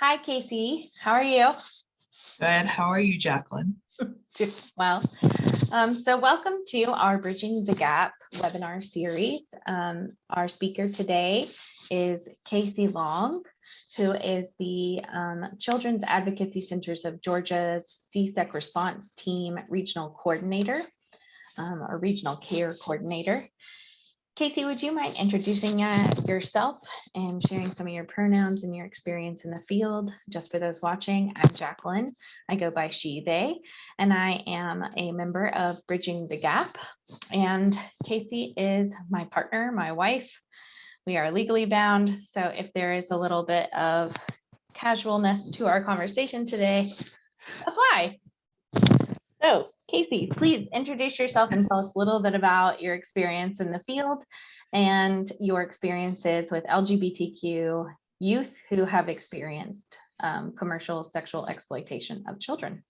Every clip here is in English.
Hi, Casey. How are you? Good. How are you, Jacqueline? Doing well. So welcome to our Bridging the Gap webinar series. Our speaker today is Kacey Long, who is the Children's Advocacy Centers of Georgia's CSEC Response Team Regional Coordinator, or Regional Care Coordinator. Kacey, would you mind introducing yourself and sharing some of your pronouns and your experience in the field? Just for those watching, I'm Jacqueline. I go by she, they, and I am a member of Bridging the Gap. And Kacey is my partner, my wife. We are legally bound. So if there is a little bit of casualness to our conversation today, that's why. So Kacey, please introduce yourself and tell us a little bit about your experience in the field and your experiences with LGBTQ youth who have experienced commercial sexual exploitation of children.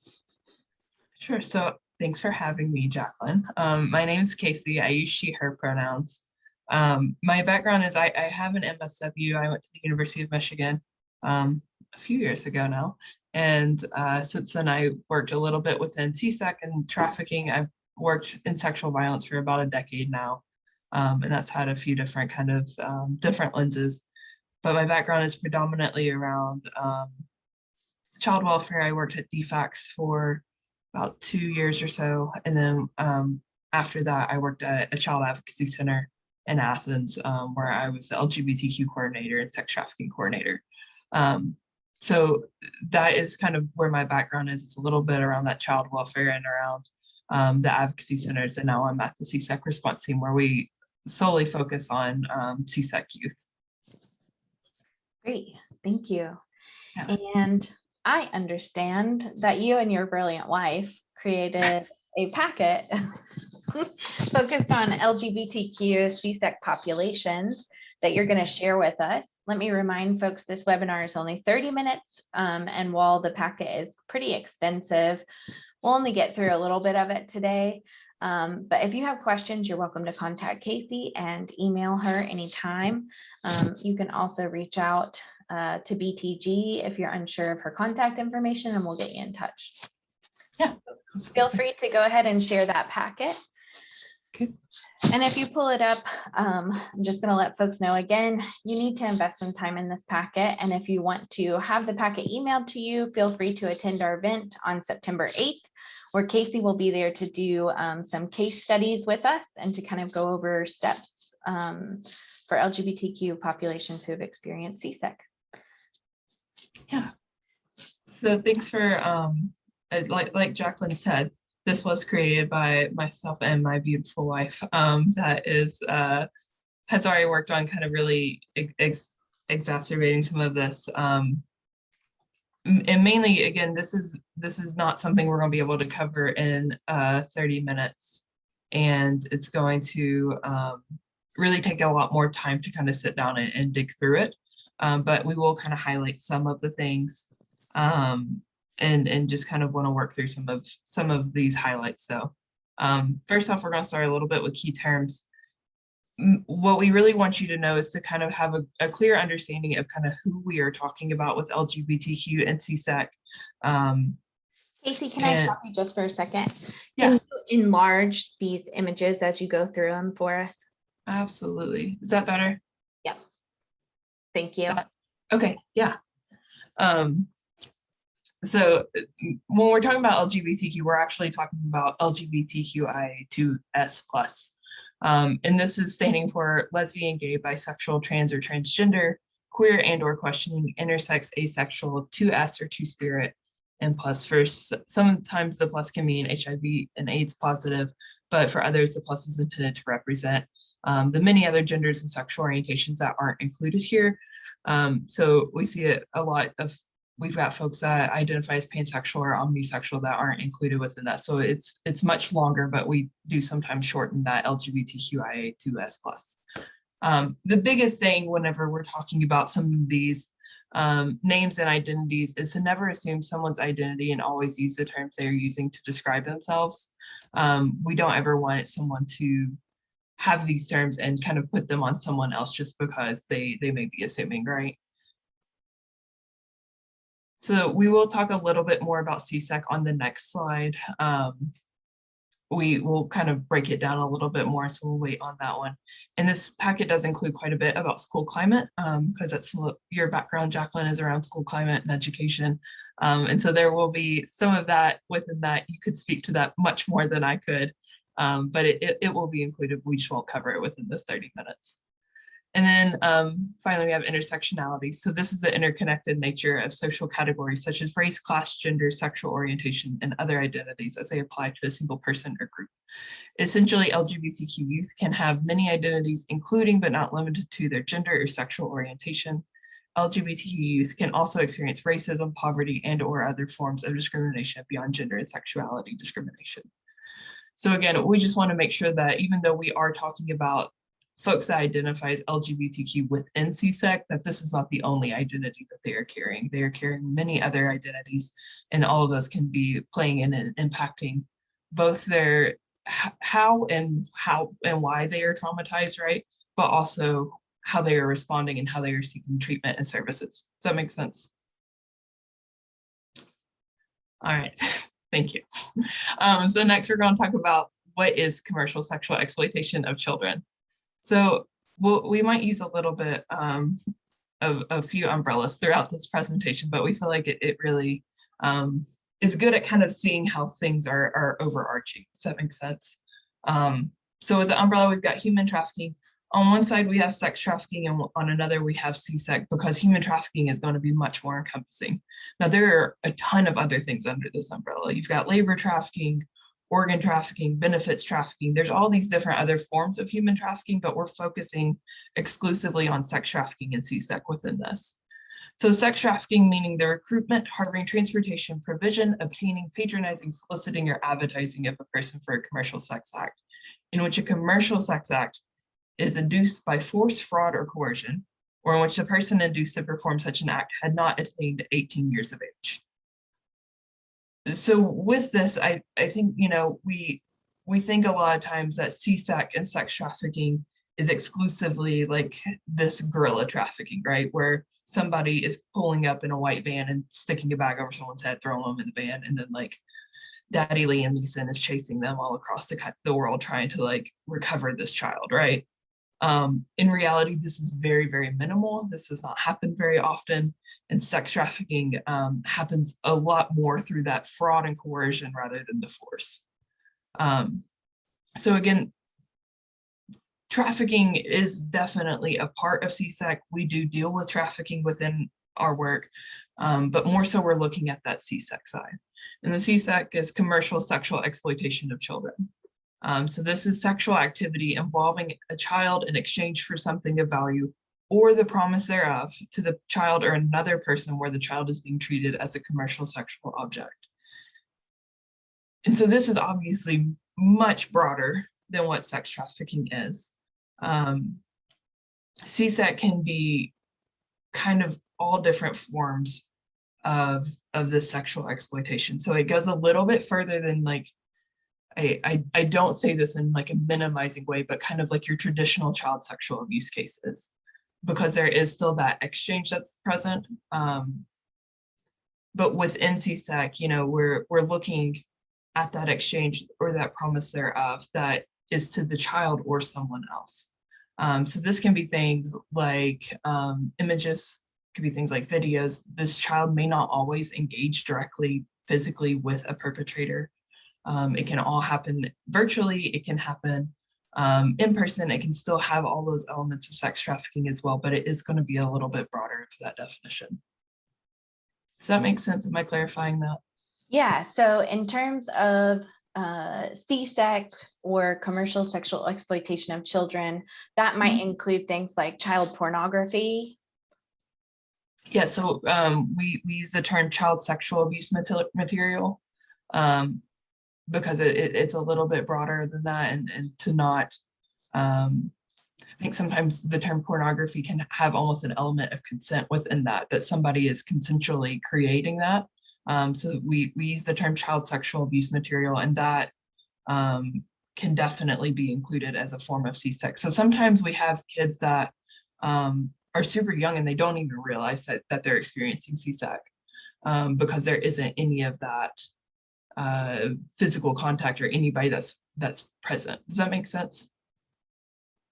Sure. So thanks for having me, Jacqueline. My name is Kacey. I use she, her pronouns. My background is I have an MSW. I went to the University of Michigan a few years ago now. And since then, I worked a little bit within CSEC and trafficking. I've worked in sexual violence for about a decade now. And that's had a few different kind of different lenses. But my background is predominantly around child welfare. I worked at DFACS for about 2 years or so. And then after that, I worked at a child advocacy center in Athens, where I was the LGBTQ coordinator and sex trafficking coordinator. So that is kind of where my background is. It's a little bit around that child welfare and around the advocacy centers. And now I'm at the CSEC response team where we solely focus on CSEC youth. Great, thank you. Yeah. And I understand that you and your brilliant wife created a packet focused on LGBTQ CSEC populations that you're going to share with us. Let me remind folks this webinar is only 30 minutes, and while the packet is pretty extensive, we'll only get through a little bit of it today. But if you have questions, you're welcome to contact Kacey and email her anytime. You can also reach out to BTG if you're unsure of her contact information, and we'll get you in touch. Yeah. Feel free to go ahead and share that packet. Okay. And if you pull it up, I'm just going to let folks know again, you need to invest some time in this packet. And if you want to have the packet emailed to you, feel free to attend our event on September 8th, where Kacey will be there to do some case studies with us and to kind of go over steps for LGBTQ populations who have experienced CSEC. Yeah. So thanks for, like Jacqueline said, this was created by myself and my beautiful wife that has already worked on kind of really exacerbating some of this. And mainly, again, this is not something we're going to be able to cover in 30 minutes. And it's going to really take a lot more time to kind of sit down and dig through it. But we will kind of highlight some of the things and just kind of want to work through some of these highlights. So first off, we're going to start a little bit with key terms. What we really want you to know is to kind of have a clear understanding of kind of who we are talking about with LGBTQ and CSEC. Kacey, can I stop you just for a second? Yeah. Can you enlarge these images as you go through them for us? Absolutely. Is that better? Yep. Thank you. Okay. Yeah. So when we're talking about LGBTQ, we're actually talking about LGBTQIA2S+. And this is standing for lesbian, gay, bisexual, trans, or transgender, queer and or questioning, intersex, asexual, 2S or two-spirit, and plus. For sometimes the plus can mean HIV and AIDS positive, but for others, the plus is intended to represent the many other genders and sexual orientations that aren't included here. So we see it a lot of, we've got folks that identify as pansexual or omnisexual that aren't included within that. So it's much longer, but we do sometimes shorten that LGBTQIA2S+. The biggest thing whenever we're talking about some of these names and identities is to never assume someone's identity and always use the terms they're using to describe themselves. We don't ever want someone to have these terms and kind of put them on someone else just because they may be assuming, right? So we will talk a little bit more about CSEC on the next slide. We will kind of break it down a little bit more, so we'll wait on that one. And this packet does include quite a bit about school climate, because that's your background, Jacqueline, is around school climate and education. And so there will be some of that within that. You could speak to that much more than I could, but it will be included. We just won't cover it within this 30 minutes. And then finally, we have intersectionality. So this is the interconnected nature of social categories such as race, class, gender, sexual orientation, and other identities as they apply to a single person or group. Essentially, LGBTQ youth can have many identities, including but not limited to their gender or sexual orientation. LGBTQ youth can also experience racism, poverty, and or other forms of discrimination beyond gender and sexuality discrimination. So again, we just want to make sure that even though we are talking about folks that identify as LGBTQ within CSEC, that this is not the only identity that they are carrying. They are carrying many other identities, and all of those can be playing in and impacting both their how and why they are traumatized, right? But also how they are responding and how they are seeking treatment and services. Does that make sense? All right, thank you. So next we're going to talk about what is commercial sexual exploitation of children. So we might use a little bit of a few umbrellas throughout this presentation, but we feel like it really is good at kind of seeing how things are overarching. Does that make sense? So with the umbrella, we've got human trafficking. On one side, we have sex trafficking, and on another, we have CSEC, because human trafficking is going to be much more encompassing. Now, there are a ton of other things under this umbrella. You've got labor trafficking, organ trafficking, benefits trafficking. There's all these different other forms of human trafficking, but we're focusing exclusively on sex trafficking and CSEC within this. So sex trafficking, meaning the recruitment, harboring, transportation, provision, obtaining, patronizing, soliciting, or advertising of a person for a commercial sex act, in which a commercial sex act is induced by force, fraud, or coercion, or in which the person induced to perform such an act had not attained 18 years of age. So with this, I think, you know, we think a lot of times that CSEC and sex trafficking is exclusively like this guerrilla trafficking, right? Where somebody is pulling up in a white van and sticking a bag over someone's head, throwing them in the van, and then like Daddy Liam Neeson is chasing them all across the world trying to like recover this child, right? In reality, this is very, very minimal. This does not happen very often. And sex trafficking happens a lot more through that fraud and coercion rather than the force. So again, trafficking is definitely a part of CSEC. We do deal with trafficking within our work, but more so we're looking at that CSEC side. And the CSEC is commercial sexual exploitation of children. So this is sexual activity involving a child in exchange for something of value or the promise thereof to the child or another person where the child is being treated as a commercial sexual object. And so this is obviously much broader than what sex trafficking is. CSEC can be kind of all different forms of this sexual exploitation. So it goes a little bit further than like, I don't say this in like a minimizing way, but kind of like your traditional child sexual abuse cases, because there is still that exchange that's present. But within CSEC, you know, we're looking at that exchange or that promise thereof that is to the child or someone else. So this can be things like images, could be things like videos. This child may not always engage directly physically with a perpetrator. It can all happen virtually. It can happen in person. It can still have all those elements of sex trafficking as well, but it is going to be a little bit broader for that definition. Does that make sense? Am I clarifying that? Yeah, so in terms of CSEC or commercial sexual exploitation of children, that might include things like child pornography. Yeah, so we use the term child sexual abuse material because it's a little bit broader than that, and to not, I think sometimes the term pornography can have almost an element of consent within that somebody is consensually creating that. So we use the term child sexual abuse material, and that can definitely be included as a form of CSEC. So sometimes we have kids that are super young and they don't even realize that they're experiencing CSEC. because there isn't any of that physical contact or anybody that's present. Does that make sense?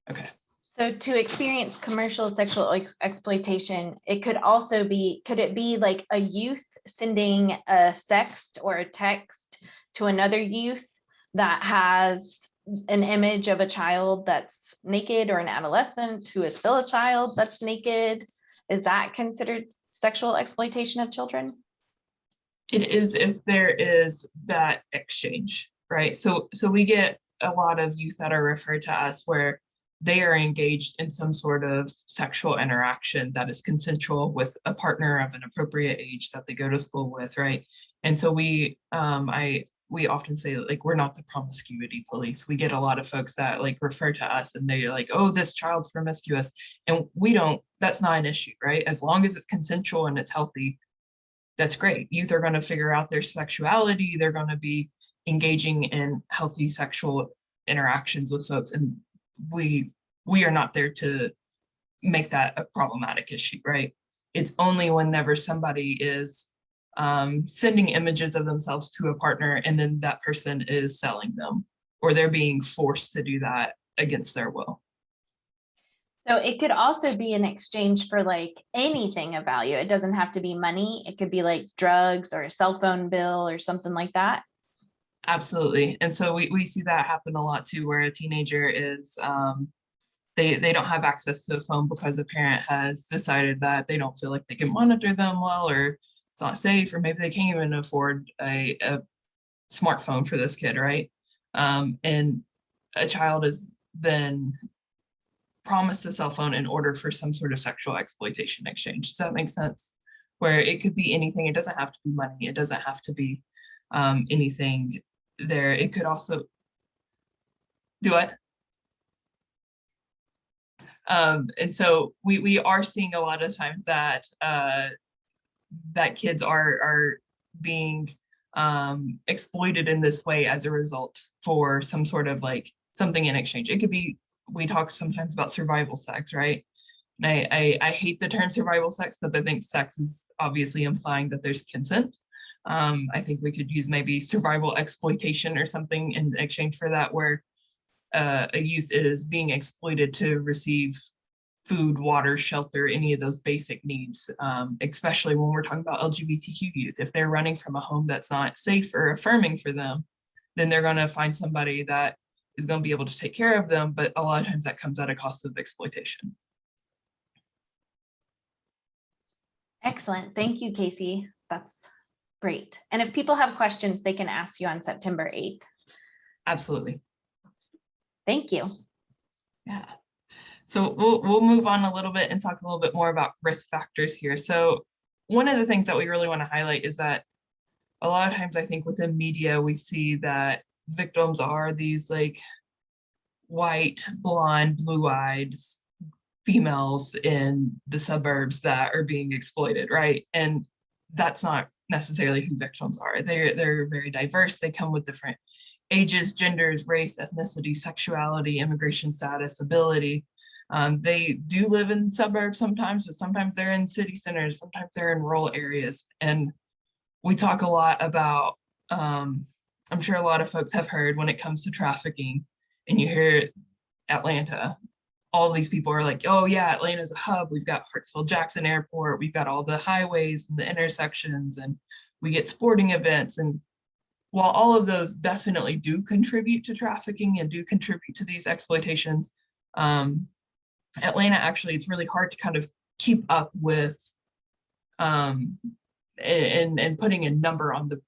Okay. So to experience commercial sexual exploitation, it could also be, could it be like a youth sending a sext or a text to another youth that has an image of a child that's naked, or an adolescent who is still a child that's naked? Is that considered sexual exploitation of children? It is if there is that exchange, right? So we get a lot of youth that are referred to us where they are engaged in some sort of sexual interaction that is consensual with a partner of an appropriate age that they go to school with, right? And so we often say, like, we're not the promiscuity police. We get a lot of folks that like refer to us and they're like, oh, this child's promiscuous. And we don't, that's not an issue, right? As long as it's consensual and it's healthy, that's great. Youth are going to figure out their sexuality. They're going to be engaging in healthy sexual interactions with folks. And we are not there to make that a problematic issue, right? It's only whenever somebody is sending images of themselves to a partner and then that person is selling them, or they're being forced to do that against their will. So it could also be an exchange for like anything of value. It doesn't have to be money. It could be like drugs or a cell phone bill or something like that. Absolutely. And so we see that happen a lot too, where a teenager is, they don't have access to a phone because a parent has decided that they don't feel like they can monitor them well, or it's not safe, or maybe they can't even afford a smartphone for this kid, right? And a child is then promised a cell phone in order for some sort of sexual exploitation exchange. Does that make sense? Where it could be anything. It doesn't have to be money. It doesn't have to be anything there. It could also do it. And so we are seeing a lot of times that that kids are being exploited in this way as a result for some sort of like something in exchange. It could be, we talk sometimes about survival sex, right? And I hate the term survival sex because I think sex is obviously implying that there's consent. I think we could use maybe survival exploitation or something in exchange for that, where a youth is being exploited to receive food, water, shelter, any of those basic needs, especially when we're talking about LGBTQ youth. If they're running from a home that's not safe or affirming for them, then they're going to find somebody that is going to be able to take care of them. But a lot of times that comes at a cost of exploitation. Excellent. Thank you, Kacey. That's great. And if people have questions, they can ask you on September 8th. Absolutely. Thank you. Yeah. So we'll move on a little bit and talk a little bit more about risk factors here. So one of the things that we really want to highlight is that a lot of times I think within media, we see that victims are these like white, blonde, blue-eyed females in the suburbs that are being exploited, right? And that's not necessarily who victims are. They're very diverse. They come with different ages, genders, race, ethnicity, sexuality, immigration status, ability. They do live in suburbs sometimes, but sometimes they're in city centers, sometimes they're in rural areas. And we talk a lot about, I'm sure a lot of folks have heard when it comes to trafficking, and you hear Atlanta, all these people are like, oh yeah, Atlanta's a hub. We've got Hartsfield-Jackson Airport. We've got all the highways and the intersections, and we get sporting events. And while all of those definitely do contribute to trafficking and do contribute to these exploitations, Atlanta, actually, it's really hard to kind of keep up with and putting a number on the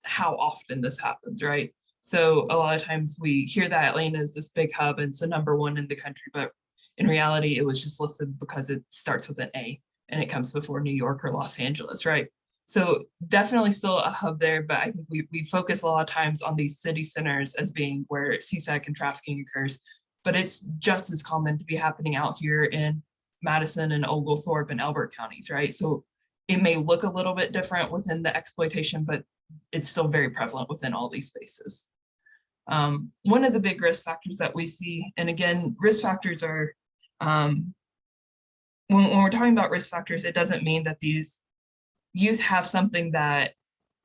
how often this happens, right? So a lot of times we hear that Atlanta is this big hub and it's the #1 in the country, but in reality, it was just listed because it starts with an A and it comes before New York or Los Angeles, right? So definitely still a hub there, but I think we focus a lot of times on these city centers as being where CSEC and trafficking occurs, but it's just as common to be happening out here in Madison and Oglethorpe and Elbert counties, right? So it may look a little bit different within the exploitation, but it's still very prevalent within all these spaces. One of the big risk factors that we see, and again, risk factors are, when we're talking about risk factors, it doesn't mean that these youth have something that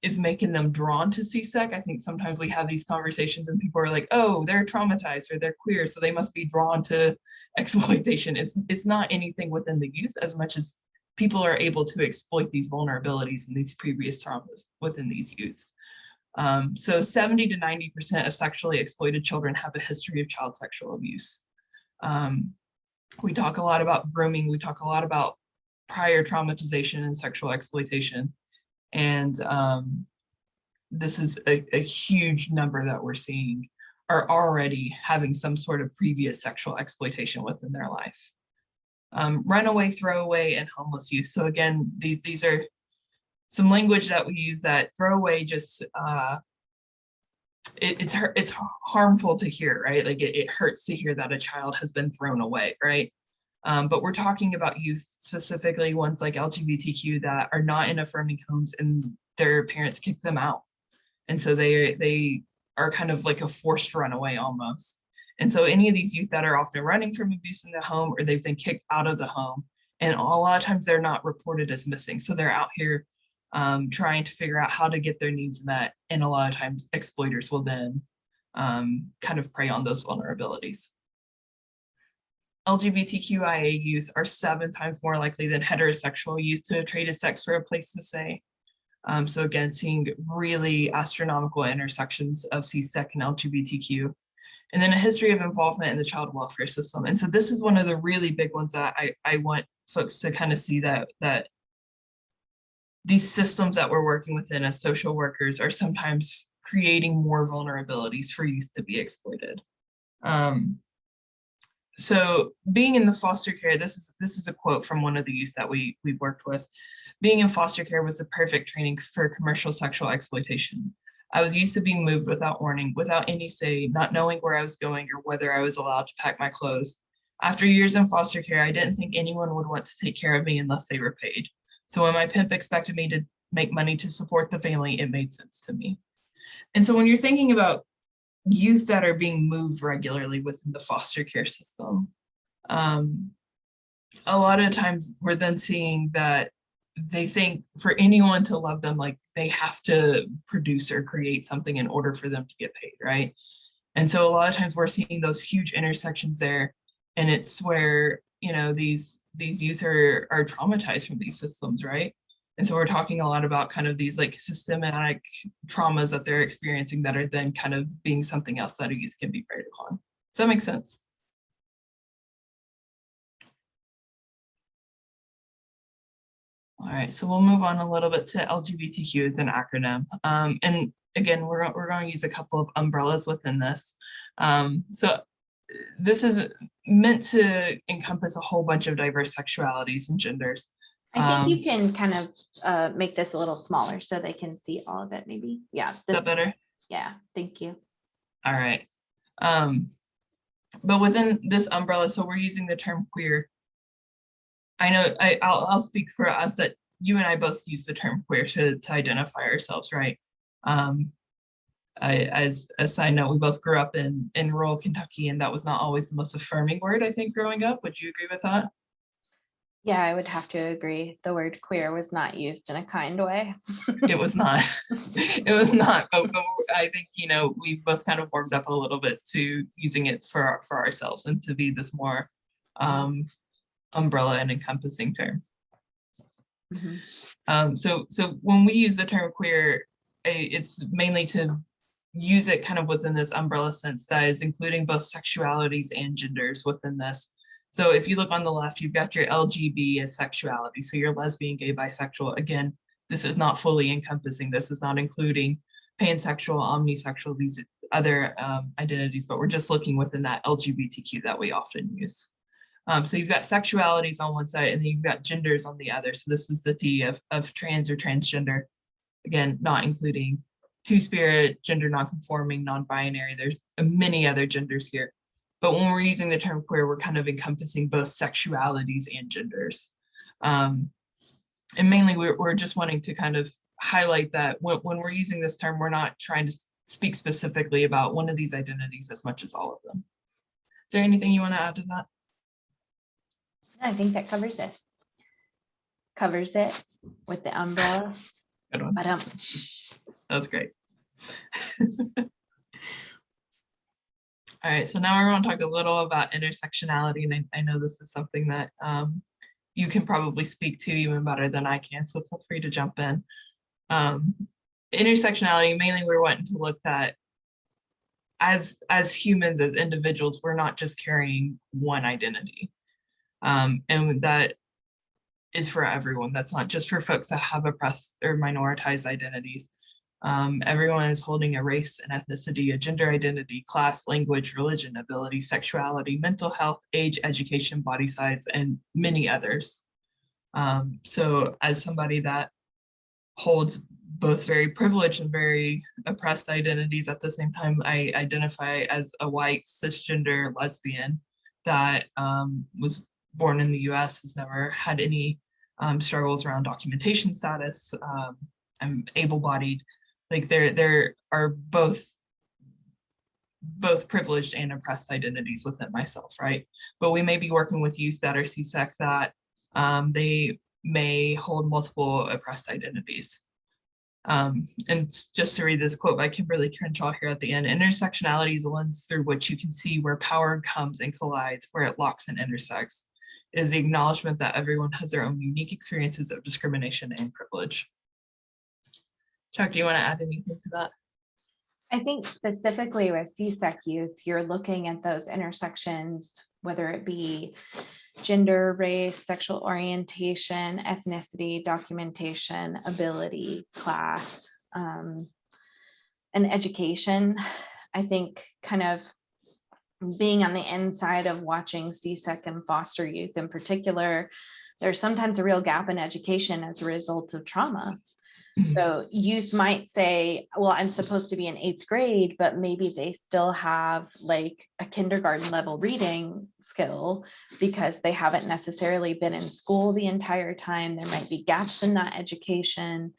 is making them drawn to CSEC. I think sometimes we have these conversations and people are like, oh, they're traumatized or they're queer, so they must be drawn to exploitation. It's not anything within the youth as much as people are able to exploit these vulnerabilities and these previous traumas within these youth. So 70 to 90% of sexually exploited children have a history of child sexual abuse. We talk a lot about grooming. We talk a lot about prior traumatization and sexual exploitation. And this is a huge number that we're seeing are already having some sort of previous sexual exploitation within their life. Runaway, throwaway, and homeless youth. So again, these are some language that we use. That throwaway just it's harmful to hear, right? Like it hurts to hear that a child has been thrown away, right? But we're talking about youth, specifically ones like LGBTQ that are not in affirming homes and their parents kick them out. And so they are kind of like a forced runaway almost. And so any of these youth that are often running from abuse in the home, or they've been kicked out of the home, and a lot of times they're not reported as missing. So they're out here trying to figure out how to get their needs met. And a lot of times exploiters will then kind of prey on those vulnerabilities. LGBTQIA youth are 7 times more likely than heterosexual youth to trade as sex for a place to stay. So again, seeing really astronomical intersections of CSEC and LGBTQ. And then a history of involvement in the child welfare system. And so this is one of the really big ones that I want folks to kind of see, that these systems that we're working within as social workers are sometimes creating more vulnerabilities for youth to be exploited. So being in the foster care, this is a quote from one of the youth that we've worked with. Being in foster care was the perfect training for commercial sexual exploitation. I was used to being moved without warning, without any say, not knowing where I was going or whether I was allowed to pack my clothes. After years in foster care, I didn't think anyone would want to take care of me unless they were paid. So when my pimp expected me to make money to support the family, it made sense to me. And so when you're thinking about youth that are being moved regularly within the foster care system, a lot of times we're then seeing that they think for anyone to love them, like they have to produce or create something in order for them to get paid, right? And so a lot of times we're seeing those huge intersections there, and it's where, you know, these youth are traumatized from these systems, right? And so we're talking a lot about kind of these like systematic traumas that they're experiencing that are then kind of being something else that a youth can be preyed upon. Does that make sense? All right, so we'll move on a little bit to LGBTQ as an acronym. And again, we're going to use a couple of umbrellas within this. So this is meant to encompass a whole bunch of diverse sexualities and genders. I think you can kind of make this a little smaller so they can see all of it, maybe. Yeah. Is that better? Yeah, thank you. All right. But within this umbrella, so we're using the term queer. I know I'll speak for us that you and I both use the term queer to identify ourselves, right? As a side note, we both grew up in rural Kentucky, and that was not always the most affirming word, I think, growing up. Would you agree with that? Yeah, I would have to agree. The word queer was not used in a kind way. It was not. It was not. But I think, you know, we've both kind of warmed up a little bit to using it for ourselves and to be this more umbrella and encompassing term. Mm-hmm. So when we use the term queer, it's mainly to use it kind of within this umbrella sense that is including both sexualities and genders within this. So if you look on the left, you've got your LGB as sexuality. So you're lesbian, gay, bisexual. Again, this is not fully encompassing. This is not including pansexual, omnisexual, these other identities, but we're just looking within that LGBTQ that we often use. So you've got sexualities on one side, and then you've got genders on the other. So this is the D of trans or transgender. Again, not including two-spirit, gender non-conforming, non-binary. There's many other genders here. But when we're using the term queer, we're kind of encompassing both sexualities and genders. And mainly we're just wanting to kind of highlight that when we're using this term, we're not trying to speak specifically about one of these identities as much as all of them. Is there anything you want to add to that? I think that covers it. covers it with the umbrella. Good one. But That's great. All right, so now we're going to talk a little about intersectionality, and I know this is something that you can probably speak to even better than I can, so feel free to jump in. Intersectionality, mainly we're wanting to look at as humans, as individuals, we're not just carrying one identity. And that is for everyone. That's not just for folks that have oppressed or minoritized identities. Everyone is holding a race, an ethnicity, a gender identity, class, language, religion, ability, sexuality, mental health, age, education, body size, and many others. So as somebody that holds both very privileged and very oppressed identities at the same time, I identify as a white cisgender lesbian that was born in the US, has never had any struggles around documentation status. I'm able-bodied. Like there are both privileged and oppressed identities within myself, right? But we may be working with youth that are CSEC that they may hold multiple oppressed identities. And just to read this quote by Kimberly Crenshaw here at the end, intersectionality is the lens through which you can see where power comes and collides, where it locks and intersects. It is the acknowledgement that everyone has their own unique experiences of discrimination and privilege. Chuck, do you want to add anything to that? I think specifically with CSEC youth, you're looking at those intersections, whether it be gender, race, sexual orientation, ethnicity, documentation, ability, class, and education. I think kind of being on the inside of watching CSEC and foster youth in particular, there's sometimes a real gap in education as a result of trauma. So youth might say, well, I'm supposed to be in 8th grade, but maybe they still have like a kindergarten level reading skill because they haven't necessarily been in school the entire time. There might be gaps in that education.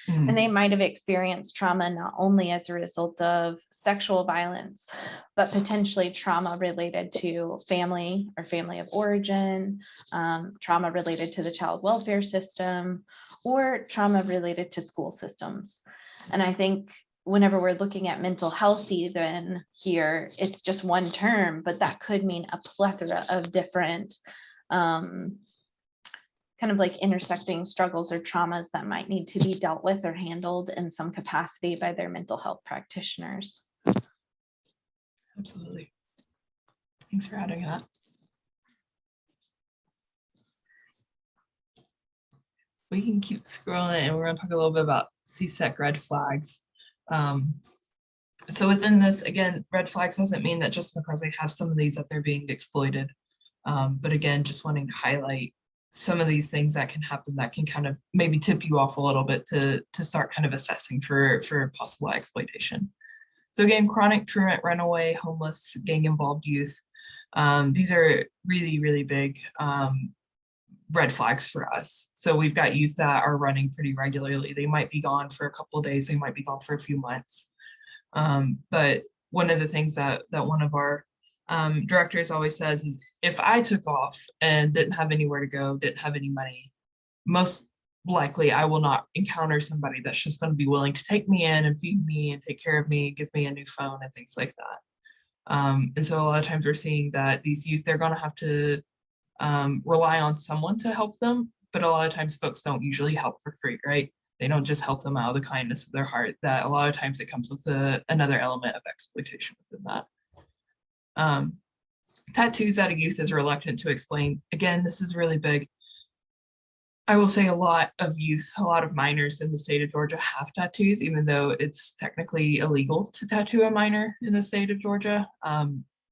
And they might have experienced trauma not only as a result of sexual violence, but potentially trauma related to family or family of origin, trauma related to the child welfare system, or trauma related to school systems. And I think whenever we're looking at mental health, even here, it's just one term, but that could mean a plethora of different kind of like intersecting struggles or traumas that might need to be dealt with or handled in some capacity by their mental health practitioners. Absolutely. Thanks for adding that. We can keep scrolling and we're going to talk a little bit about CSEC red flags. So within this, again, red flags doesn't mean that just because they have some of these that they're being exploited. But again, just wanting to highlight some of these things that can happen that can kind of maybe tip you off a little bit to start kind of assessing for possible exploitation. So again, chronic, truant, runaway, homeless, gang involved youth. These are really, really big red flags for us. So we've got youth that are running pretty regularly. They might be gone for a couple of days. They might be gone for a few months. But one of the things that one of our directors always says is, if I took off and didn't have anywhere to go, didn't have any money, most likely I will not encounter somebody that's just going to be willing to take me in and feed me and take care of me, give me a new phone and things like that. And so a lot of times we're seeing that these youth, they're going to have to rely on someone to help them, but a lot of times folks don't usually help for free, right? They don't just help them out of the kindness of their heart. That a lot of times it comes with another element of exploitation within that. Tattoos that a youth is reluctant to explain. Again, this is really big. I will say a lot of youth, a lot of minors in the state of Georgia have tattoos, even though it's technically illegal to tattoo a minor in the state of Georgia.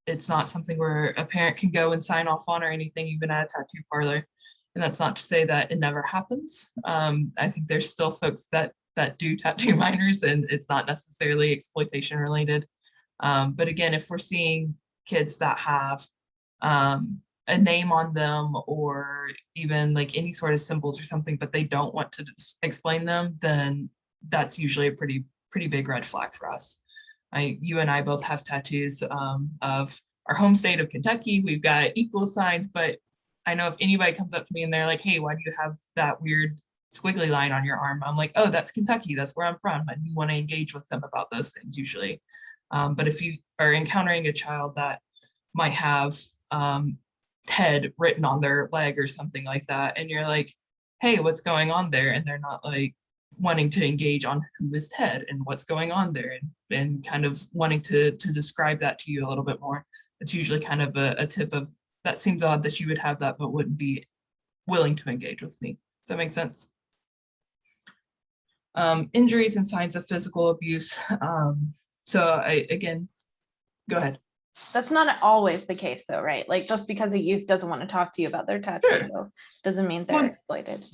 It's not something where a parent can go and sign off on or anything, even at a tattoo parlor. And that's not to say that it never happens. I think there's still folks that do tattoo minors, and it's not necessarily exploitation related. But again, if we're seeing kids that have a name on them or even like any sort of symbols or something, but they don't want to explain them, then that's usually a pretty big red flag for us. You and I both have tattoos of our home state of Kentucky. We've got equal signs, but I know if anybody comes up to me and they're like, hey, why do you have that weird squiggly line on your arm? I'm like, oh, that's Kentucky. That's where I'm from. And you want to engage with them about those things usually. But if you are encountering a child that might have Ted written on their leg or something like that, and you're like, hey, what's going on there? And they're not like wanting to engage on who is Ted and what's going on there, and kind of wanting to describe that to you a little bit more. It's usually kind of a tip of, that seems odd that you would have that, but wouldn't be willing to engage with me. Does that make sense? Injuries and signs of physical abuse. So again, go ahead. That's not always the case though, right? Like just because a youth doesn't want to talk to you about their tattoo doesn't mean they're exploited.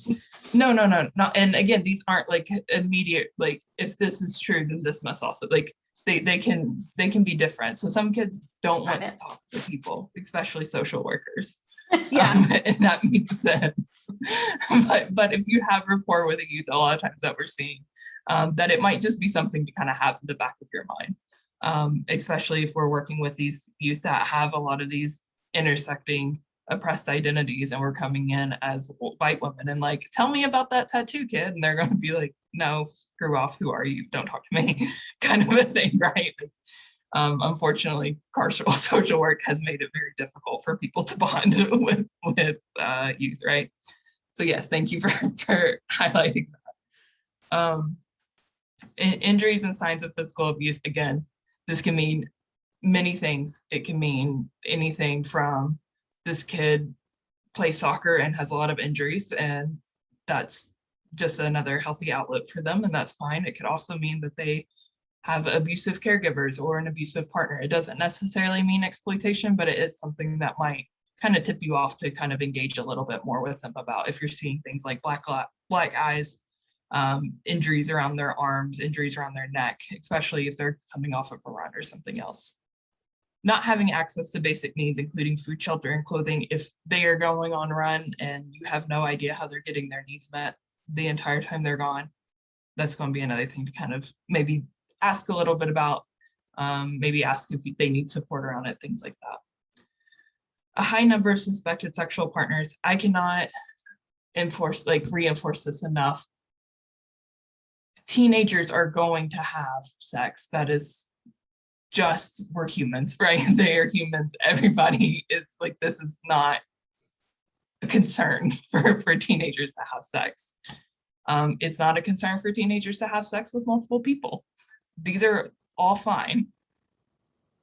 No, not. And again, these aren't like immediate, like if this is true, then this must also, like they can be different. So some kids don't want to talk to people, especially social workers. Yeah. And that makes sense. But if you have rapport with a youth, a lot of times that we're seeing, that it might just be something to kind of have in the back of your mind. Especially if we're working with these youth that have a lot of these intersecting oppressed identities, and we're coming in as white women and like, tell me about that tattoo, kid. And they're going to be like, no, screw off. Who are you? Don't talk to me, kind of a thing, right? Unfortunately, carceral social work has made it very difficult for people to bond with youth, right? So yes, thank you for highlighting that. Injuries and signs of physical abuse, again, this can mean many things. It can mean anything from this kid plays soccer and has a lot of injuries, and that's just another healthy outlet for them, and that's fine. It could also mean that they have abusive caregivers or an abusive partner. It doesn't necessarily mean exploitation, but it is something that might kind of tip you off to kind of engage a little bit more with them about if you're seeing things like black eyes, injuries around their arms, injuries around their neck, especially if they're coming off of a run or something else. Not having access to basic needs, including food, shelter, and clothing, if they are going on run and you have no idea how they're getting their needs met the entire time they're gone, that's going to be another thing to kind of maybe ask a little bit about, maybe ask if they need support around it, things like that. A high number of suspected sexual partners. I cannot reinforce this enough. Teenagers are going to have sex. That is just, we're humans, right? They are humans. Everybody is like, this is not a concern for teenagers to have sex. It's not a concern for teenagers to have sex with multiple people. These are all fine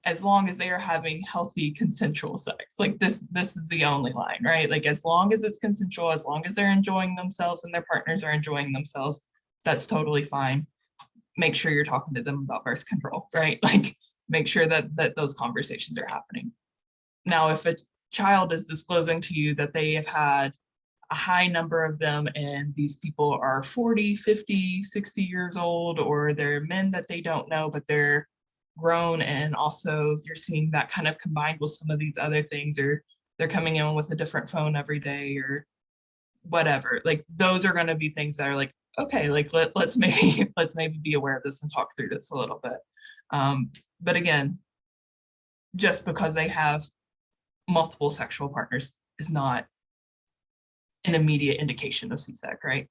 as long as they are having healthy consensual sex. Like this is the only line, right? Like as long as it's consensual, as long as they're enjoying themselves and their partners are enjoying themselves, that's totally fine. Make sure you're talking to them about birth control, right? Like make sure that those conversations are happening. Now, if a child is disclosing to you that they have had a high number of them and these people are 40, 50, 60 years old, or they're men that they don't know, but they're grown, and also you're seeing that kind of combined with some of these other things, or they're coming in with a different phone every day or whatever, like those are going to be things that are like, okay, like let's maybe be aware of this and talk through this a little bit. But again, just because they have multiple sexual partners is not an immediate indication of CSEC, right?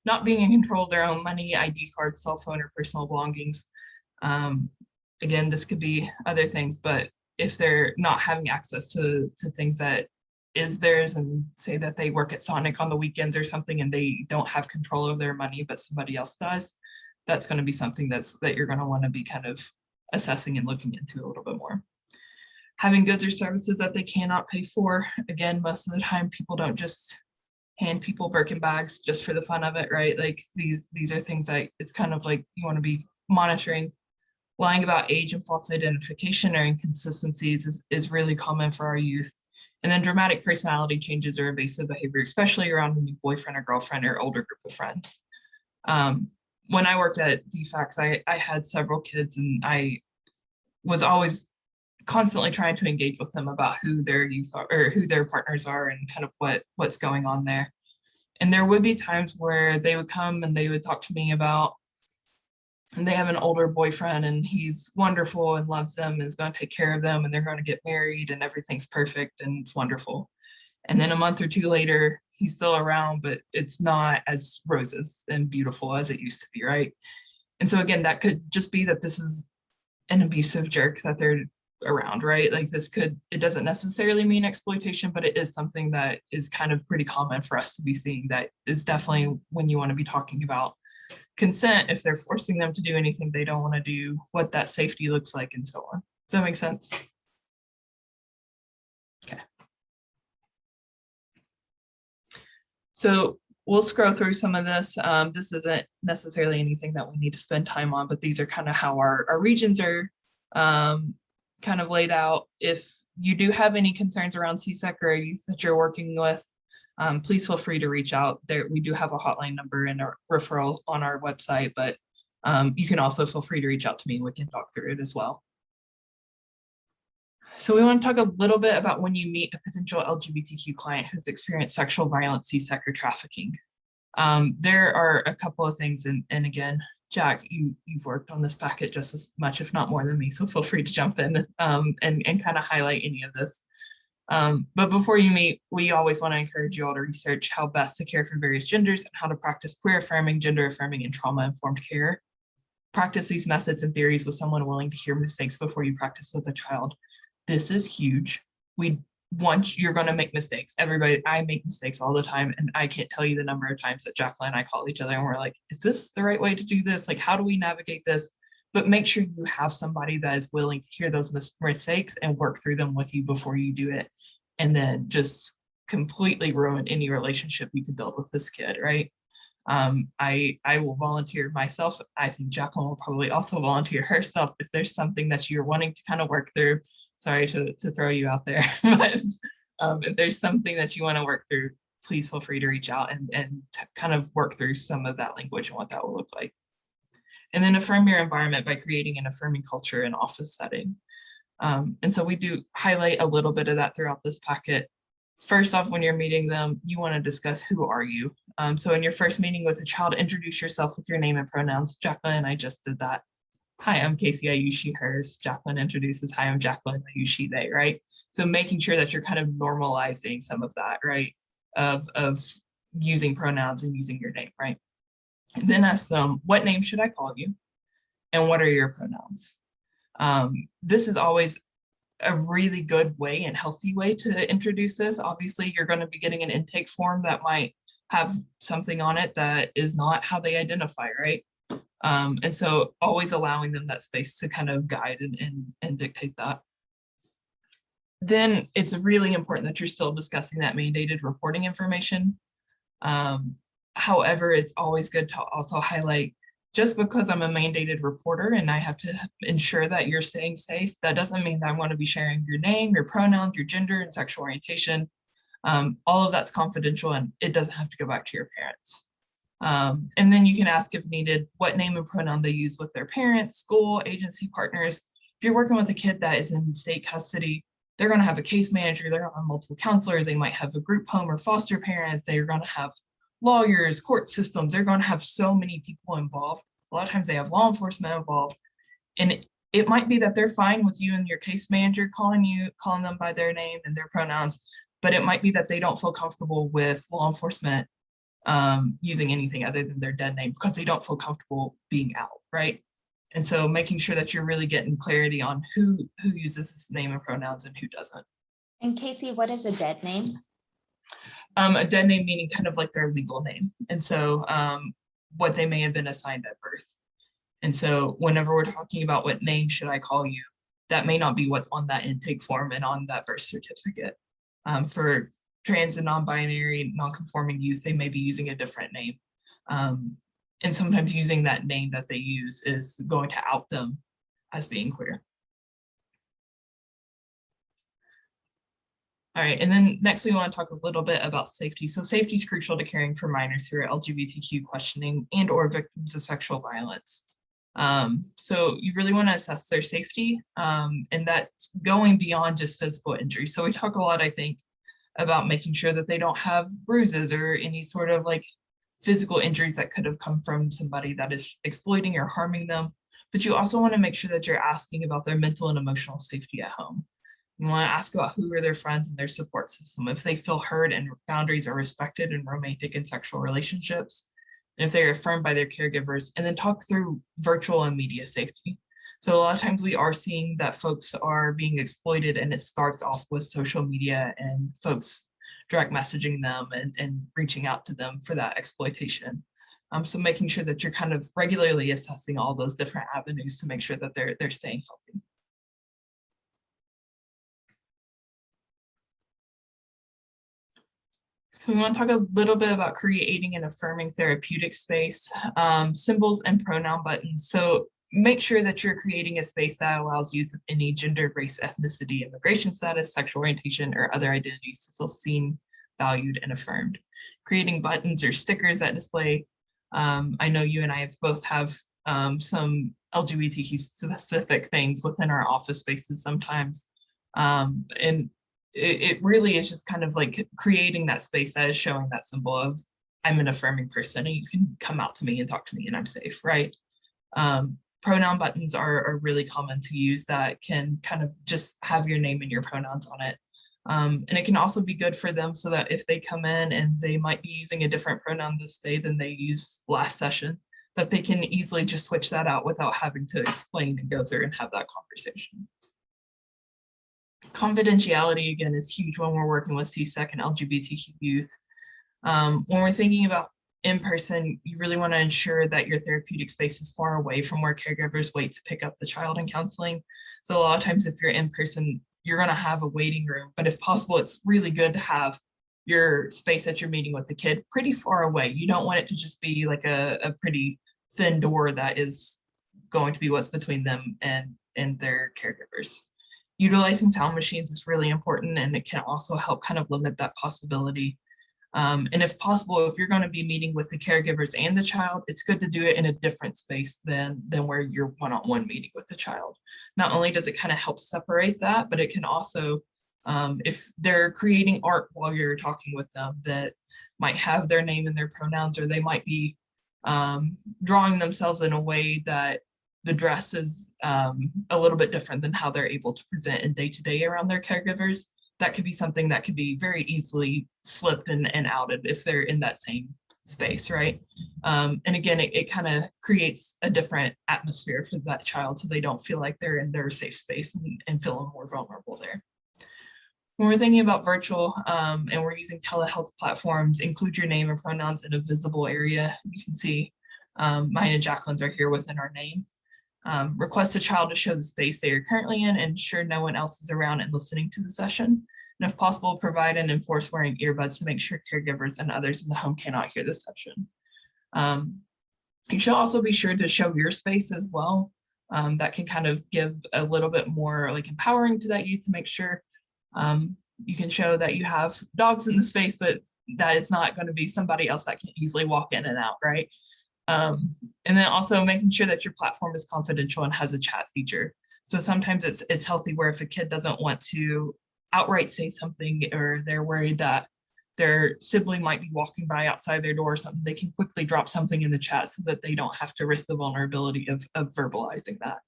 Not being in control of their own money, ID card, cell phone, or personal belongings. Again, this could be other things, but if they're not having access to things that is theirs, and say that they work at Sonic on the weekends or something and they don't have control of their money, but somebody else does, that's going to be something that you're going to want to be kind of assessing and looking into a little bit more. Having goods or services that they cannot pay for. Again, most of the time people don't just hand people Birkin bags just for the fun of it, right? Like these are things that it's kind of like you want to be monitoring. Lying about age and false identification or inconsistencies is really common for our youth. And then dramatic personality changes or evasive behavior, especially around a new boyfriend or girlfriend or older group of friends. When I worked at DFACS, I had several kids, and I was always constantly trying to engage with them about who their youth are, or who their partners are, and kind of what's going on there. And there would be times where they would come and they would talk to me about, and they have an older boyfriend and he's wonderful and loves them and is going to take care of them, and they're going to get married and everything's perfect and it's wonderful. And then a month or two later, he's still around, but it's not as roses and beautiful as it used to be, right? And so again, that could just be that this is an abusive jerk that they're around, right? Like it doesn't necessarily mean exploitation, but it is something that is kind of pretty common for us to be seeing. That is definitely when you want to be talking about consent, if they're forcing them to do anything they don't want to do, what that safety looks like, and so on. Does that make sense? Okay. So we'll scroll through some of this. This isn't necessarily anything that we need to spend time on, but these are kind of how our regions are kind of laid out. If you do have any concerns around CSEC or a youth that you're working with, please feel free to reach out. There, we do have a hotline number and a referral on our website, but you can also feel free to reach out to me and we can talk through it as well. So we want to talk a little bit about when you meet a potential LGBTQ client who's experienced sexual violence, CSEC, or trafficking. There are a couple of things, and again, Jack, you've worked on this packet just as much, if not more than me, so feel free to jump in and kind of highlight any of this. But before you meet, we always want to encourage you all to research how best to care for various genders and how to practice queer affirming, gender affirming, and trauma-informed care. Practice these methods and theories with someone willing to hear mistakes before you practice with a child. This is huge. You're going to make mistakes. Everybody, I make mistakes all the time, and I can't tell you the number of times that Jacqueline and I call each other and we're like, is this the right way to do this? Like, how do we navigate this? But make sure you have somebody that is willing to hear those mistakes and work through them with you before you do it, and then just completely ruin any relationship you could build with this kid, right? I will volunteer myself. I think Jacqueline will probably also volunteer herself if there's something that you're wanting to kind of work through. Sorry to throw you out there, but if there's something that you want to work through, please feel free to reach out and kind of work through some of that language and what that will look like. And then affirm your environment by creating an affirming culture in office setting. And so we do highlight a little bit of that throughout this packet. First off, when you're meeting them, you want to discuss who are you. So in your first meeting with a child, introduce yourself with your name and pronouns. Jacqueline and I just did that. Hi, I'm Kacey, I use she, hers. Jacqueline introduces, hi, I'm Jacqueline, I use she, they, right? So making sure that you're kind of normalizing some of that, right? Of using pronouns and using your name, right? And then ask them, what name should I call you? And what are your pronouns? This is always a really good way and healthy way to introduce this. Obviously, you're going to be getting an intake form that might have something on it that is not how they identify, right? And so always allowing them that space to kind of guide and dictate that. Then it's really important that you're still discussing that mandated reporting information. However, it's always good to also highlight, just because I'm a mandated reporter and I have to ensure that you're staying safe, that doesn't mean that I want to be sharing your name, your pronouns, your gender, and sexual orientation. All of that's confidential and it doesn't have to go back to your parents. And then you can ask if needed what name and pronoun they use with their parents, school, agency partners. If you're working with a kid that is in state custody, they're going to have a case manager, they're going to have multiple counselors, they might have a group home or foster parents, they're going to have lawyers, court systems, they're going to have so many people involved. A lot of times they have law enforcement involved. And it might be that they're fine with you and your case manager calling them by their name and their pronouns, but it might be that they don't feel comfortable with law enforcement using anything other than their dead name because they don't feel comfortable being out, right? And so making sure that you're really getting clarity on who uses this name and pronouns and who doesn't. And Kacey, what is a dead name? A dead name meaning kind of like their legal name. And so what they may have been assigned at birth. And so whenever we're talking about what name should I call you, that may not be what's on that intake form and on that birth certificate. For trans and non-binary, non-conforming youth, they may be using a different name. And sometimes using that name that they use is going to out them as being queer. All right, and then next we want to talk a little bit about safety. So safety is crucial to caring for minors who are LGBTQ questioning and or victims of sexual violence. So you really want to assess their safety, and that's going beyond just physical injury. So we talk a lot, I think, about making sure that they don't have bruises or any sort of like physical injuries that could have come from somebody that is exploiting or harming them. But you also want to make sure that you're asking about their mental and emotional safety at home. You want to ask about who are their friends and their support system, if they feel heard and boundaries are respected in romantic and sexual relationships, and if they are affirmed by their caregivers, and then talk through virtual and media safety. So a lot of times we are seeing that folks are being exploited, and it starts off with social media and folks direct messaging them and reaching out to them for that exploitation. So making sure that you're kind of regularly assessing all those different avenues to make sure that they're staying healthy. So we want to talk a little bit about creating an affirming therapeutic space, symbols and pronoun buttons. So make sure that you're creating a space that allows youth of any gender, race, ethnicity, immigration status, sexual orientation, or other identities to feel seen, valued, and affirmed. Creating buttons or stickers that display. I know you and I both have some LGBTQ specific things within our office spaces sometimes. And it really is just kind of like creating that space that is showing that symbol of I'm an affirming person and you can come out to me and talk to me and I'm safe, right? Pronoun buttons are really common to use that can kind of just have your name and your pronouns on it. And it can also be good for them so that if they come in and they might be using a different pronoun this day than they used last session, that they can easily just switch that out without having to explain and go through and have that conversation. Confidentiality, again, is huge when we're working with CSEC and LGBTQ youth. When we're thinking about in person, you really want to ensure that your therapeutic space is far away from where caregivers wait to pick up the child in counseling. So a lot of times if you're in person, you're going to have a waiting room, but if possible, it's really good to have your space that you're meeting with the kid pretty far away. You don't want it to just be like a pretty thin door that is going to be what's between them and their caregivers. Utilizing sound machines is really important, and it can also help kind of limit that possibility. And if possible, if you're going to be meeting with the caregivers and the child, it's good to do it in a different space than where you're one-on-one meeting with the child. Not only does it kind of help separate that, but it can also, if they're creating art while you're talking with them that might have their name and their pronouns, or they might be drawing themselves in a way that the dress is a little bit different than how they're able to present in day-to-day around their caregivers, that could be something that could be very easily slipped and outed if they're in that same space, right? And again, it kind of creates a different atmosphere for that child so they don't feel like they're in their safe space and feeling more vulnerable there. When we're thinking about virtual and we're using telehealth platforms, include your name and pronouns in a visible area. You can see mine and Jacqueline's are here within our name. Request a child to show the space they are currently in and ensure no one else is around and listening to the session. And if possible, provide and enforce wearing earbuds to make sure caregivers and others in the home cannot hear the session. You should also be sure to show your space as well. That can kind of give a little bit more like empowering to that youth to make sure you can show that you have dogs in the space, but that it's not going to be somebody else that can easily walk in and out, right? And then also making sure that your platform is confidential and has a chat feature. So sometimes it's healthy where if a kid doesn't want to outright say something, or they're worried that their sibling might be walking by outside their door or something, they can quickly drop something in the chat so that they don't have to risk the vulnerability of verbalizing that.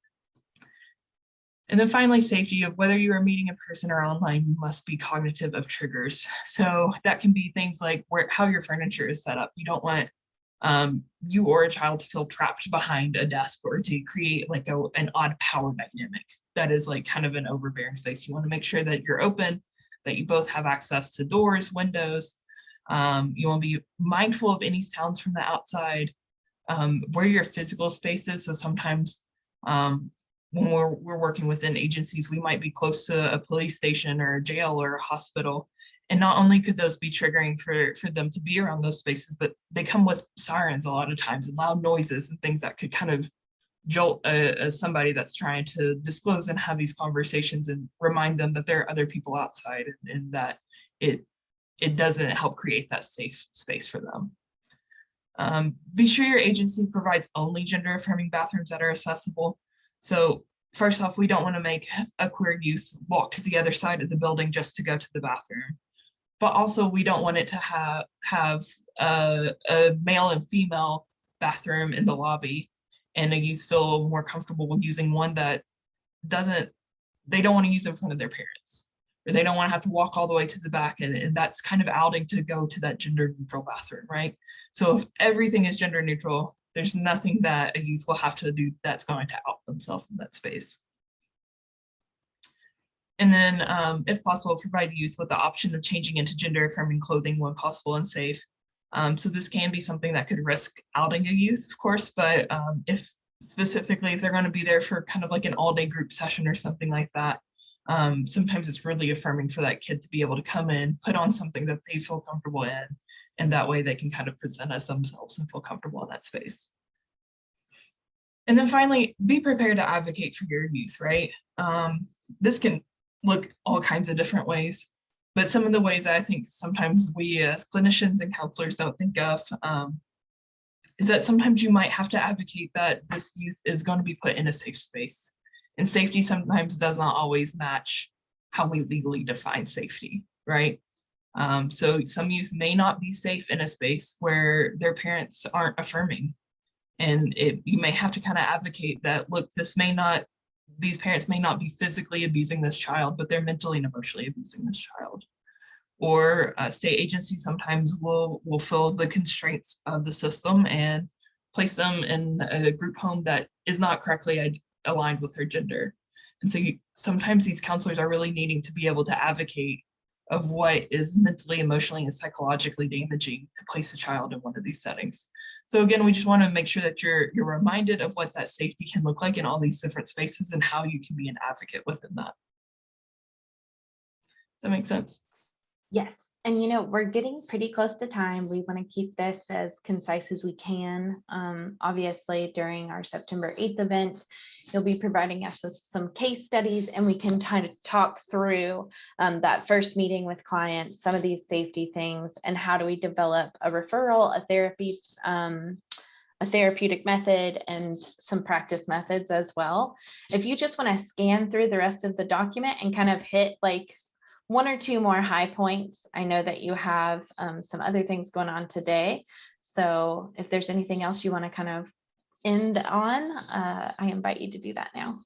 And then finally, safety of whether you are meeting in person or online, you must be cognitive of triggers. So that can be things like how your furniture is set up. You don't want you or a child to feel trapped behind a desk or to create like an odd power dynamic that is like kind of an overbearing space. You want to make sure that you're open, that you both have access to doors, windows. You want to be mindful of any sounds from the outside, where your physical space is. So sometimes when we're working within agencies, we might be close to a police station or a jail or a hospital. And not only could those be triggering for them to be around those spaces, but they come with sirens a lot of times and loud noises and things that could kind of jolt somebody that's trying to disclose and have these conversations and remind them that there are other people outside and that it doesn't help create that safe space for them. Be sure your agency provides only gender affirming bathrooms that are accessible. So first off, we don't want to make a queer youth walk to the other side of the building just to go to the bathroom. But also we don't want it to have a male and female bathroom in the lobby, and a youth feel more comfortable with using one that doesn't they don't want to use it in front of their parents, or they don't want to have to walk all the way to the back, and that's kind of outing to go to that gender neutral bathroom, right? So if everything is gender neutral, there's nothing that a youth will have to do that's going to out themselves in that space. And then, if possible, provide youth with the option of changing into gender affirming clothing when possible and safe. So this can be something that could risk outing a youth, of course, but if specifically if they're going to be there for kind of like an all-day group session or something like that, sometimes it's really affirming for that kid to be able to come in, put on something that they feel comfortable in, and that way they can kind of present as themselves and feel comfortable in that space. And then finally, be prepared to advocate for your youth, right? This can look all kinds of different ways, but some of the ways I think sometimes we as clinicians and counselors don't think of is that sometimes you might have to advocate that this youth is going to be put in a safe space. And safety sometimes does not always match how we legally define safety, right? So some youth may not be safe in a space where their parents aren't affirming. And you may have to kind of advocate that, look, these parents may not be physically abusing this child, but they're mentally and emotionally abusing this child. Or state agencies sometimes will fill the constraints of the system and place them in a group home that is not correctly aligned with their gender. And so sometimes these counselors are really needing to be able to advocate of what is mentally, emotionally, and psychologically damaging to place a child in one of these settings. So again, we just want to make sure that you're reminded of what that safety can look like in all these different spaces and how you can be an advocate within that. Does that make sense? Yes. And, you know, we're getting pretty close to time. We want to keep this as concise as we can. Obviously, during our September 8th event, you'll be providing us with some case studies, and we can kind of talk through that first meeting with clients, some of these safety things, and how do we develop a referral, a therapy, a therapeutic method, and some practice methods as well. If you just want to scan through the rest of the document and kind of hit like one or two more high points. I know that you have some other things going on today. So if there's anything else you want to kind of end on, I invite you to do that now.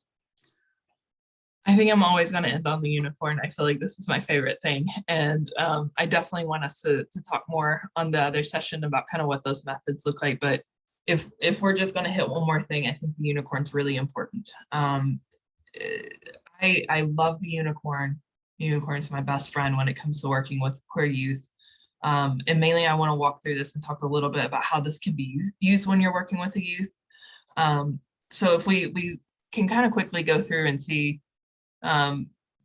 I think I'm always going to end on the unicorn. I feel like this is my favorite thing. And I definitely want us to talk more on the other session about kind of what those methods look like. But if we're just going to hit one more thing, I think the unicorn's really important. I love the unicorn. Unicorn's my best friend when it comes to working with queer youth. And mainly I want to walk through this and talk a little bit about how this can be used when you're working with a youth. So if we can kind of quickly go through and see,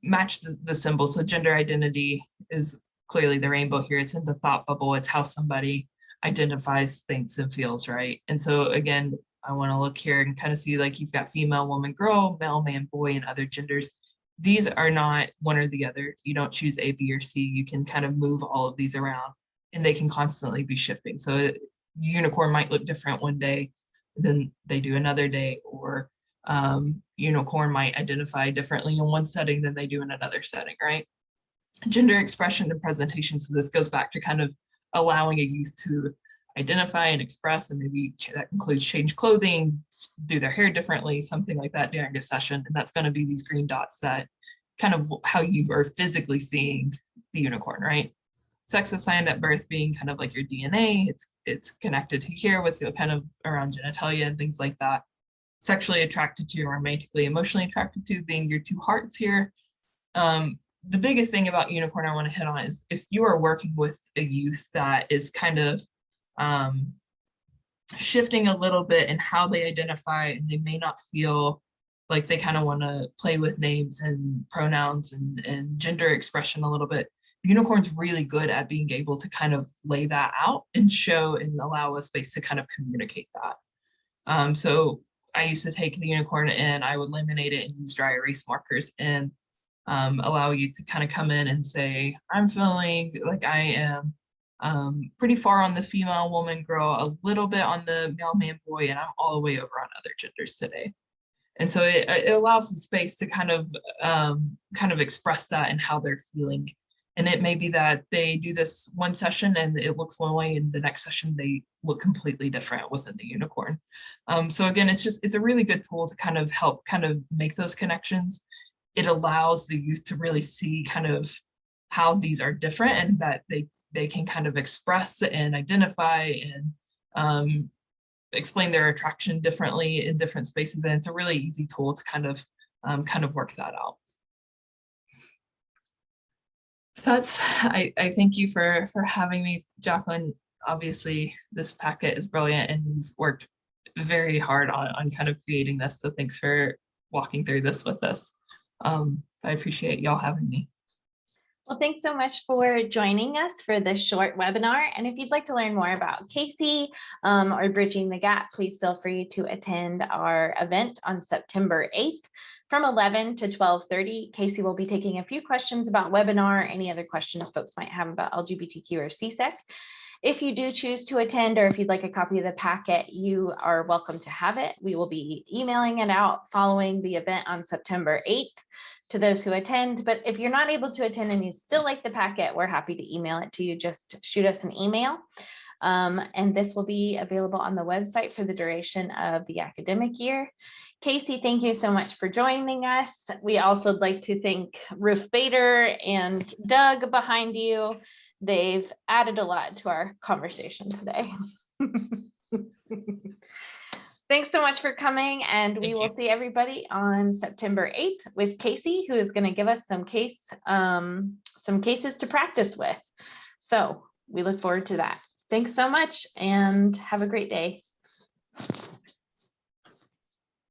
match the symbol. So gender identity is clearly the rainbow here. It's in the thought bubble. It's how somebody identifies, thinks, and feels, right? And so again, I want to look here and kind of see like you've got female, woman, girl, male, man, boy, and other genders. These are not one or the other. You don't choose A, B, or C. You can kind of move all of these around and they can constantly be shifting. So unicorn might look different one day than they do another day, or unicorn might identify differently in one setting than they do in another setting, right? Gender expression and presentation. So this goes back to kind of allowing a youth to identify and express, and maybe that includes change clothing, do their hair differently, something like that during a session. And that's going to be these green dots that kind of how you are physically seeing the unicorn, right? Sex assigned at birth being kind of like your DNA. It's connected to here with kind of around genitalia and things like that. Sexually attracted to, romantically, emotionally attracted to being your two hearts here. The biggest thing about unicorn I want to hit on is if you are working with a youth that is kind of shifting a little bit in how they identify, and they may not feel like they kind of want to play with names and pronouns and gender expression a little bit. Unicorn's really good at being able to kind of lay that out and show and allow a space to kind of communicate that. So I used to take the unicorn and I would laminate it and use dry erase markers and allow you to kind of come in and say, I'm feeling like I am pretty far on the female, woman, girl, a little bit on the male, man, boy, and I'm all the way over on other genders today. And so it allows the space to kind of express that and how they're feeling. And it may be that they do this one session and it looks one way, and the next session they look completely different within the unicorn. So again, it's a really good tool to kind of help kind of make those connections. it allows the youth to really see kind of how these are different and that they can kind of express and identify and explain their attraction differently in different spaces. And it's a really easy tool to kind of work that out. I thank you for having me, Jacqueline. Obviously, this packet is brilliant and you've worked very hard on kind of creating this. So thanks for walking through this with us. I appreciate y'all having me. Well, thanks so much for joining us for this short webinar. And if you'd like to learn more about Kacey or Bridging the Gap, please feel free to attend our event on September 8th from 11 to 12:30. Kacey will be taking a few questions about webinar, any other questions folks might have about LGBTQ or CSEC. If you do choose to attend, or if you'd like a copy of the packet, you are welcome to have it. We will be emailing it out following the event on September 8th to those who attend. But if you're not able to attend and you still like the packet, we're happy to email it to you. Just shoot us an email. And this will be available on the website for the duration of the academic year. Kacey, thank you so much for joining us. We also would like to thank Ruth Bader and Doug behind you. They've added a lot to our conversation today. Thanks so much for coming, and we will see everybody on September 8th with Kacey, who is going to give us some cases to practice with. So we look forward to that. Thanks so much and have a great day.